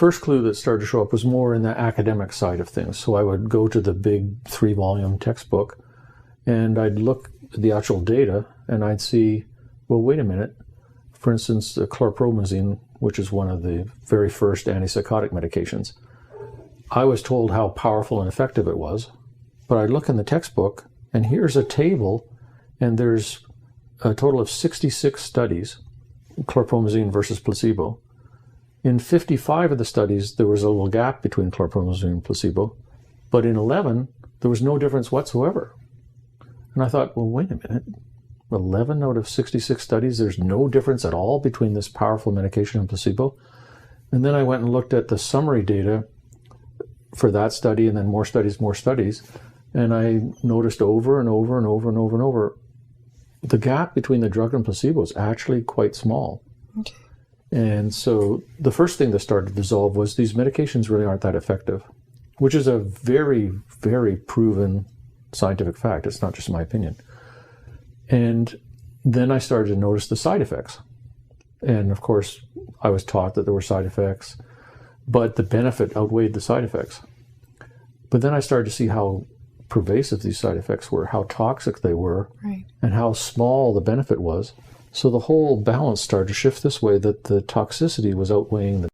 first clue that started to show up was more in the academic side of things. So I would go to the big 3-volume textbook and I'd look at the actual data and I'd see, well, wait a minute. For instance, the chlorpromazine, which is one of the very first antipsychotic medications, I was told how powerful and effective it was, but I'd look in the textbook and here's a table and there's a total of 66 studies, chlorpromazine versus placebo. In 55 of the studies, there was a little gap between chlorpromazine and placebo, but in 11, there was no difference whatsoever. And I thought, well, wait a minute. 11 out of 66 studies, there's no difference at all between this powerful medication and placebo. And then I went and looked at the summary data for that study and then more studies. And I noticed over and over, the gap between the drug and placebo is actually quite small. Okay. And so the first thing that started to dissolve was these medications really aren't that effective, which is a very, very proven scientific fact. It's not just my opinion. And then I started to notice the side effects. And of course, I was taught that there were side effects, but the benefit outweighed the side effects. But then I started to see how pervasive these side effects were, how toxic they were, right, and how small the benefit was. So the whole balance started to shift this way, that the toxicity was outweighing the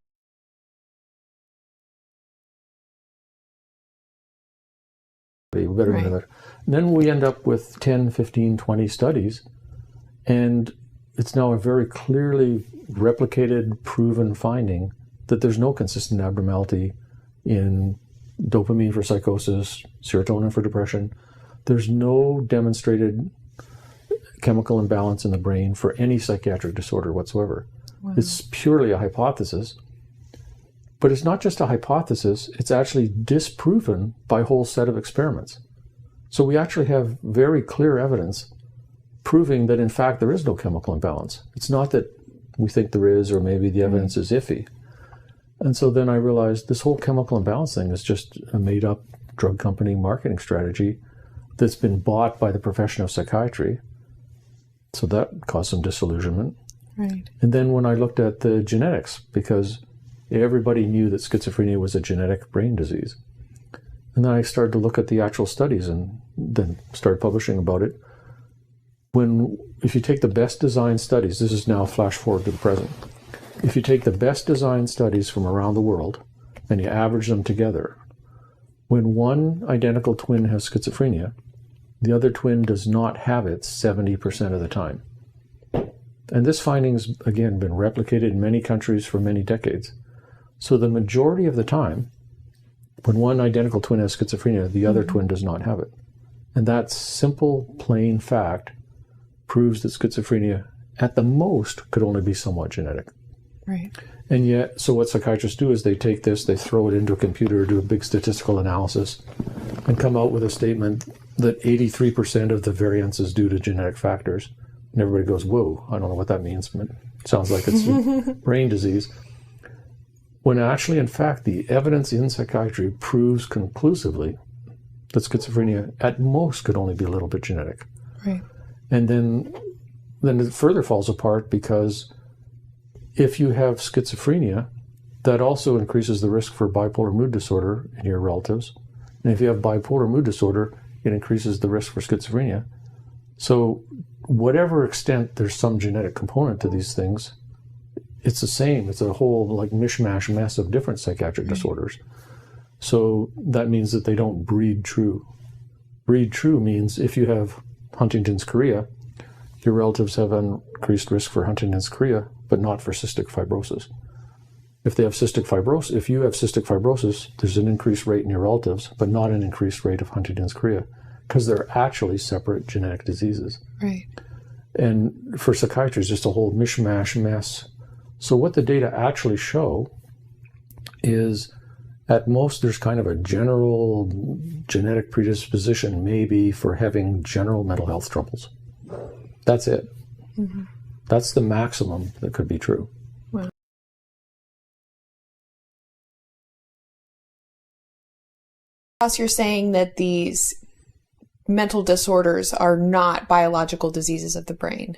better right. than that. Then we end up with 10, 15, 20 studies, and it's now a very clearly replicated, proven finding that there's no consistent abnormality in dopamine for psychosis, serotonin for depression. There's no demonstrated chemical imbalance in the brain for any psychiatric disorder whatsoever. Wow. It's purely a hypothesis. But it's not just a hypothesis, it's actually disproven by a whole set of experiments. So we actually have very clear evidence proving that in fact there is no chemical imbalance. It's not that we think there is, or maybe the evidence is iffy. And so then I realized this whole chemical imbalance thing is just a made-up drug company marketing strategy that's been bought by the profession of psychiatry. So that caused some disillusionment. Right. And then when I looked at the genetics, because everybody knew that schizophrenia was a genetic brain disease. And then I started to look at the actual studies and then started publishing about it. If you take the best designed studies, this is now flash forward to the present. If you take the best designed studies from around the world and you average them together, when one identical twin has schizophrenia, the other twin does not have it 70% of the time. And this finding's, again, been replicated in many countries for many decades. So the majority of the time, when one identical twin has schizophrenia, the other twin does not have it. And that simple, plain fact proves that schizophrenia, at the most, could only be somewhat genetic. Right. And yet, so what psychiatrists do is they take this, they throw it into a computer, do a big statistical analysis, and come out with a statement that 83% of the variance is due to genetic factors. And everybody goes, whoa, I don't know what that means, but it sounds like it's a brain disease. When actually, in fact, the evidence in psychiatry proves conclusively that schizophrenia at most could only be a little bit genetic. Right. And then it further falls apart, because if you have schizophrenia, that also increases the risk for bipolar mood disorder in your relatives. And if you have bipolar mood disorder, it increases the risk for schizophrenia. So whatever extent there's some genetic component to these things, it's the same. It's a whole like mishmash mess of different psychiatric disorders. So that means that they don't breed true. Breed true means if you have Huntington's chorea, your relatives have an increased risk for Huntington's chorea, but not for cystic fibrosis. If you have cystic fibrosis, there's an increased rate in your relatives, but not an increased rate of Huntington's chorea, because they're actually separate genetic diseases. Right. And for psychiatry, it's just a whole mishmash mess. So what the data actually show is, at most, there's kind of a general genetic predisposition, maybe, for having general mental health troubles. That's it. Mm-hmm. That's the maximum that could be true. Wow. You're saying that these mental disorders are not biological diseases of the brain.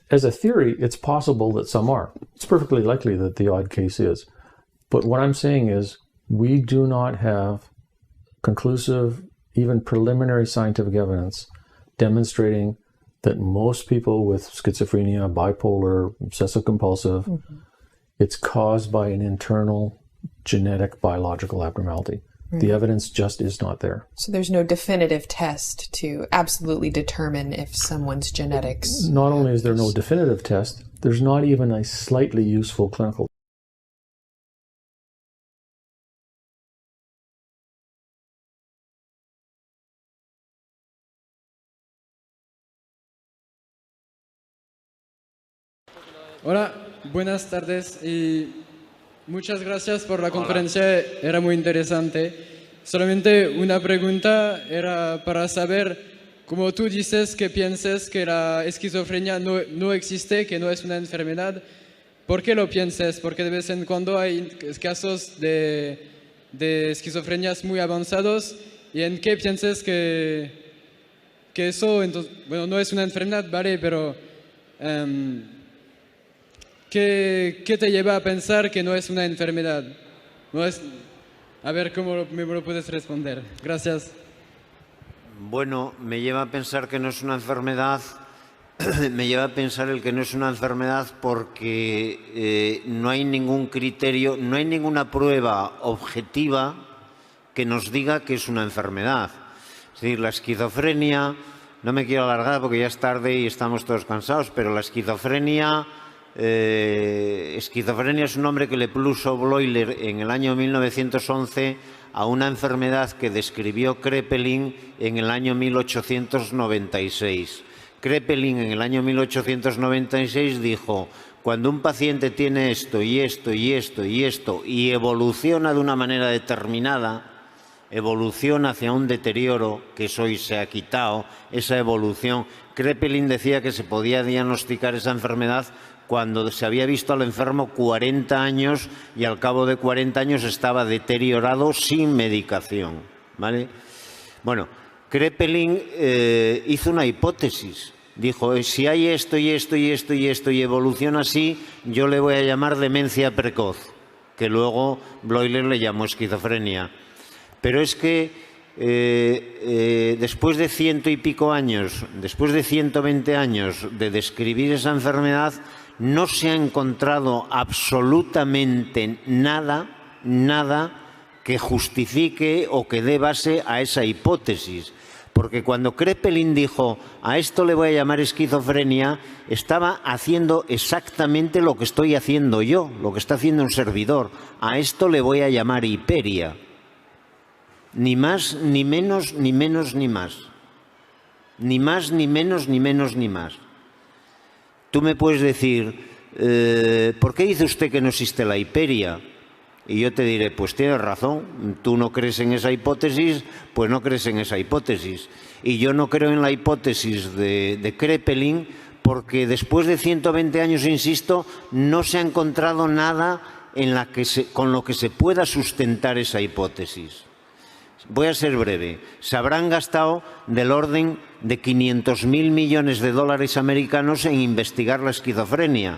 as a theory, it's possible that some are. It's perfectly likely that the odd case is. But what I'm saying is we do not have conclusive, even preliminary scientific evidence demonstrating that most people with schizophrenia, bipolar, obsessive-compulsive, it's caused by an internal genetic biological abnormality. The evidence just is not there. So there's no definitive test to absolutely determine if someone's genetics... Not only is there no definitive test, there's not even a slightly useful clinical. Hola, buenas tardes y muchas gracias por la conferencia, era muy interesante. Solamente una pregunta era para saber, como tú dices que piensas que la esquizofrenia no existe, que no es una enfermedad, ¿por qué lo piensas? Porque de vez en cuando hay casos de esquizofrenias muy avanzados, ¿y en qué piensas que eso, entonces, bueno, no es una enfermedad, vale, pero... ¿Qué te lleva a pensar que no es una enfermedad? No es... A ver cómo me lo puedes responder. Gracias. Bueno, me lleva a pensar que no es una enfermedad. Me lleva a pensar el que no es una enfermedad porque no hay ningún criterio, no hay ninguna prueba objetiva que nos diga que es una enfermedad. Es decir, la esquizofrenia, no me quiero alargar porque ya es tarde y estamos todos cansados, pero la esquizofrenia... esquizofrenia es un nombre que le puso Bleuler en el año 1911 a una enfermedad que describió Kraepelin en el año 1896. Kraepelin en el año 1896 dijo: cuando un paciente tiene esto y esto y esto y esto y evoluciona de una manera determinada, evoluciona hacia un deterioro que hoy se ha quitado, esa evolución. Kraepelin decía que se podía diagnosticar esa enfermedad cuando se había visto al enfermo 40 años y al cabo de 40 años estaba deteriorado sin medicación, ¿vale? Bueno, Kraepelin hizo una hipótesis. Dijo, si hay esto y esto y esto y esto y evoluciona así, yo le voy a llamar demencia precoz, que luego Bleuler le llamó esquizofrenia. Pero es que después de 100 y pico años, después de 120 años de describir esa enfermedad, no se ha encontrado absolutamente nada que justifique o que dé base a esa hipótesis. Porque cuando Kraepelin dijo, a esto le voy a llamar esquizofrenia, estaba haciendo exactamente lo que estoy haciendo yo, lo que está haciendo un servidor. A esto le voy a llamar hiperia. Ni más, ni menos, ni menos, ni más. Ni más, ni menos, ni menos, ni más. Tú me puedes decir, ¿por qué dice usted que no existe la hiperia? Y yo te diré, pues tienes razón, tú no crees en esa hipótesis, pues no crees en esa hipótesis. Y yo no creo en la hipótesis de Kraepelin porque después de 120 años, insisto, no se ha encontrado nada con lo que se pueda sustentar esa hipótesis. Voy a ser breve. Se habrán gastado del orden de 500.000 millones de dólares americanos en investigar la esquizofrenia.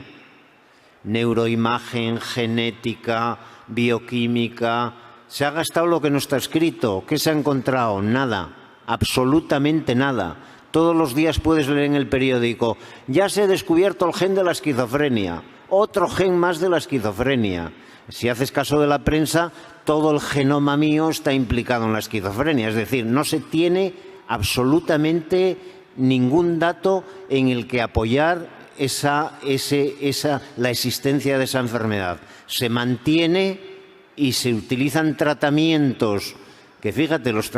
Neuroimagen, genética, bioquímica. Se ha gastado lo que no está escrito. ¿Qué se ha encontrado? Nada. Absolutamente nada. Todos los días puedes leer en el periódico, ya se ha descubierto el gen de la esquizofrenia. Otro gen más de la esquizofrenia. Si haces caso de la prensa, todo el genoma mío está implicado en la esquizofrenia. Es decir, no se tiene absolutamente ningún dato en el que apoyar la existencia de esa enfermedad. Se mantiene y se utilizan tratamientos que, fíjate, los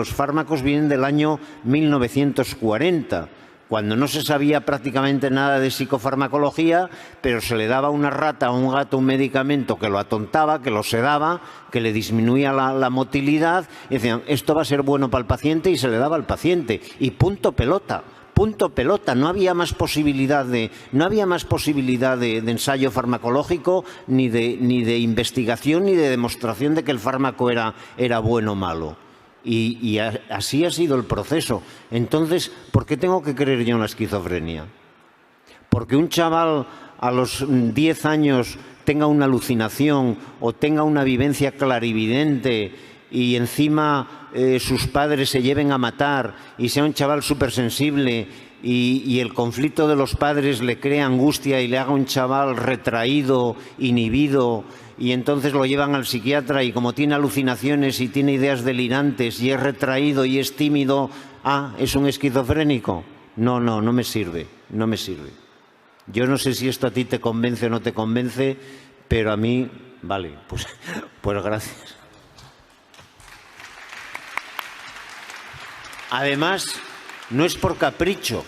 fármacos vienen del año 1940. Cuando no se sabía prácticamente nada de psicofarmacología, pero se le daba a una rata o a un gato un medicamento que lo atontaba, que lo sedaba, que le disminuía la motilidad, y decían, esto va a ser bueno para el paciente, y se le daba al paciente. Y punto pelota, no había más posibilidad de ensayo farmacológico, ni de investigación, ni de demostración de que el fármaco era bueno o malo. Y así ha sido el proceso. Entonces, ¿por qué tengo que creer yo en la esquizofrenia? porque un chaval a los 10 años tenga una alucinación o tenga una vivencia clarividente y encima sus padres se lleven a matar y sea un chaval súper sensible y el conflicto de los padres le crea angustia y le haga un chaval retraído, inhibido, y entonces lo llevan al psiquiatra y como tiene alucinaciones y tiene ideas delirantes y es retraído y es tímido, es un esquizofrénico. No me sirve, no me sirve. Yo no sé si esto a ti te convence o no te convence, pero a mí, vale, pues gracias. Además, no es por capricho,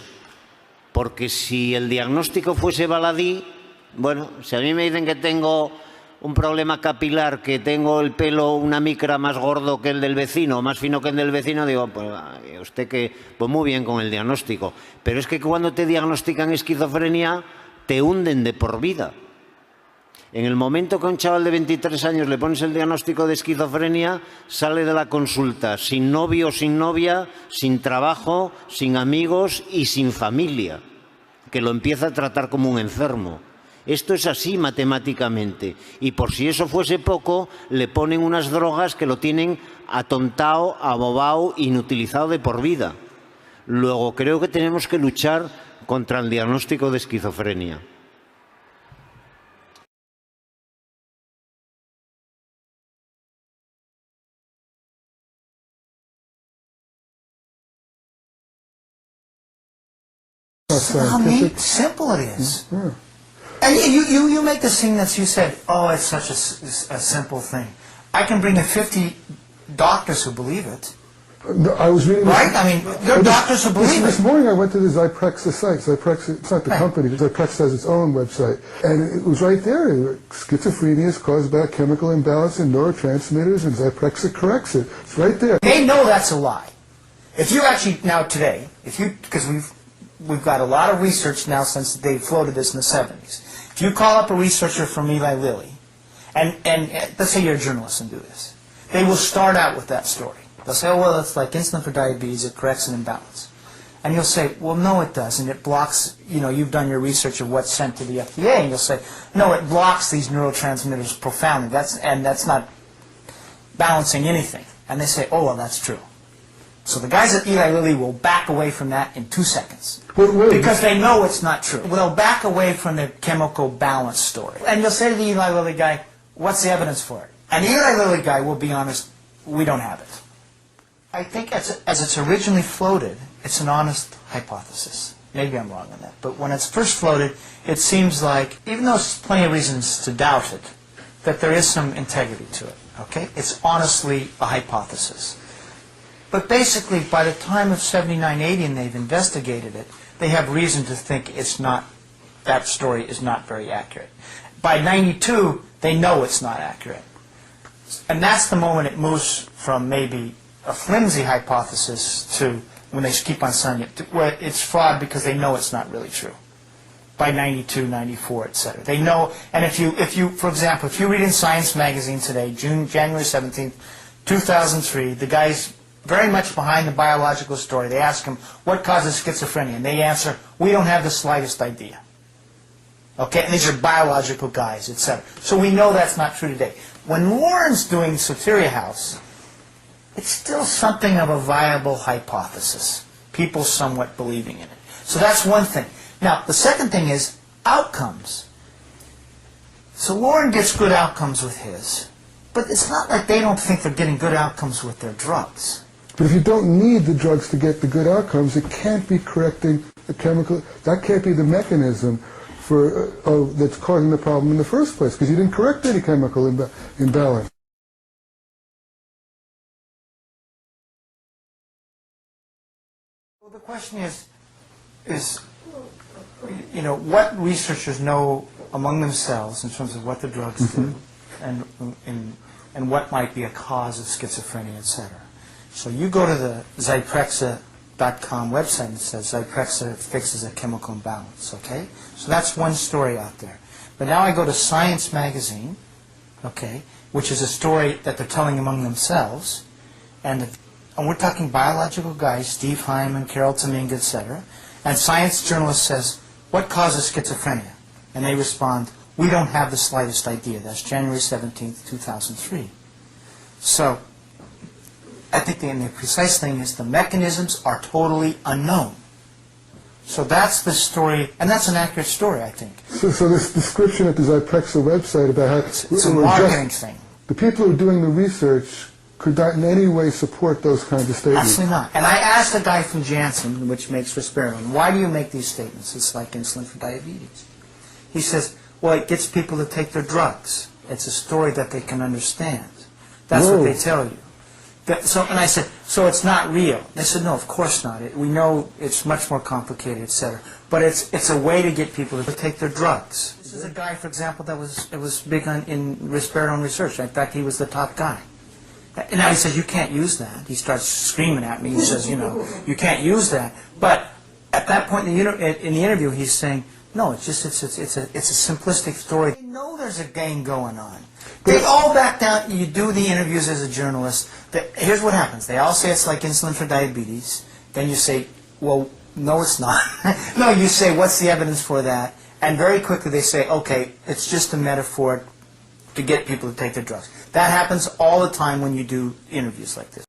porque si el diagnóstico fuese baladí, bueno, si a mí me dicen que tengo un problema capilar, que tengo el pelo una micra más gordo que el del vecino, más fino que el del vecino, digo, pues usted que, pues muy bien con el diagnóstico. Pero es que cuando te diagnostican esquizofrenia, te hunden de por vida. En el momento que a un chaval de 23 años le pones el diagnóstico de esquizofrenia, sale de la consulta sin novio o sin novia, sin trabajo, sin amigos y sin familia, que lo empieza a tratar como un enfermo. Esto es así matemáticamente. Y por si eso fuese poco, le ponen unas drogas que lo tienen atontado, abobado, inutilizado de por vida. Luego creo que tenemos que luchar contra el diagnóstico de esquizofrenia. How simple it is. And you make this thing that you said, oh, it's such a simple thing. I can bring in 50 doctors who believe it. I was reading right? I mean, there are doctors who believe this it. morning I went to the Zyprexa site. Zyprexa, it's not the company, but Zyprexa has its own website. And it was right there. Schizophrenia is caused by a chemical imbalance in neurotransmitters, and Zyprexa corrects it. It's right there. They know that's a lie. If you actually, now today, because we've got a lot of research now since they floated this in the 70s. If you call up a researcher from Eli Lilly, and let's say you're a journalist and do this, they will start out with that story. They'll say, oh, well, it's like insulin for diabetes, it corrects an imbalance. And you'll say, well, no, it doesn't. It blocks, you've done your research of what's sent to the FDA, and you'll say, no, it blocks these neurotransmitters profoundly. That's not balancing anything. And they say, oh, well, that's true. So the guys at Eli Lilly will back away from that in 2 seconds. Because they know it's not true. They'll back away from the chemical balance story. And you'll say to the Eli Lilly guy, what's the evidence for it? And the Eli Lilly guy will be honest, we don't have it. I think as it's originally floated, it's an honest hypothesis. Maybe I'm wrong on that. But when it's first floated, it seems like, even though there's plenty of reasons to doubt it, that there is some integrity to it. Okay? It's honestly a hypothesis. But basically, by the time of 79, 80, and they've investigated it, they have reason to think that story is not very accurate. By 92, they know it's not accurate. And that's the moment it moves from maybe a flimsy hypothesis to, when they keep on saying it, where it's fraud because they know it's not really true. By 92, 94, etc. They know, and if you, for example, if you read in Science magazine today, January 17th, 2003, the guy's very much behind the biological story. They ask him, what causes schizophrenia? And they answer, we don't have the slightest idea. Okay, and these are biological guys, etc. So we know that's not true today. When Warren's doing Soteria House, it's still something of a viable hypothesis. People somewhat believing in it. So that's one thing. Now, the second thing is outcomes. So Warren gets good outcomes with his, but it's not like they don't think they're getting good outcomes with their drugs. But if you don't need the drugs to get the good outcomes, it can't be correcting the chemical. That can't be the mechanism for that's causing the problem in the first place, because you didn't correct any chemical imbalance. Well, the question is, what researchers know among themselves in terms of what the drugs do, and what might be a cause of schizophrenia, etc. So you go to the Zyprexa.com website and it says Zyprexa fixes a chemical imbalance, okay? So that's one story out there. But now I go to Science magazine, okay, which is a story that they're telling among themselves, and we're talking biological guys, Steve Hyman, Carol Domingue, etc. And Science journalist says, what causes schizophrenia? And they respond, we don't have the slightest idea. That's January 17th, 2003. So I think the precise thing is the mechanisms are totally unknown. So that's the story, and that's an accurate story, I think. So this description at the Zyprexa website about how It's a marketing thing. the people who are doing the research could not in any way support those kinds of statements. Absolutely not. And I asked a guy from Janssen, which makes risperidone, why do you make these statements? It's like insulin for diabetes. He says, well, it gets people to take their drugs. It's a story that they can understand. That's what they tell you. And I said, so it's not real? They said, no, of course not. We know it's much more complicated, etc. But it's a way to get people to take their drugs. This is a guy, for example, that was big in risperidone research. In fact, he was the top guy. And now he says, you can't use that. He starts screaming at me. He says, you can't use that. But at that point in the interview, he's saying, no, it's a simplistic story. They know there's a game going on. They all back down. You do the interviews as a journalist. Here's what happens. They all say it's like insulin for diabetes. Then you say, well, no, it's not. No, you say, what's the evidence for that? And very quickly they say, okay, it's just a metaphor to get people to take their drugs. That happens all the time when you do interviews like this.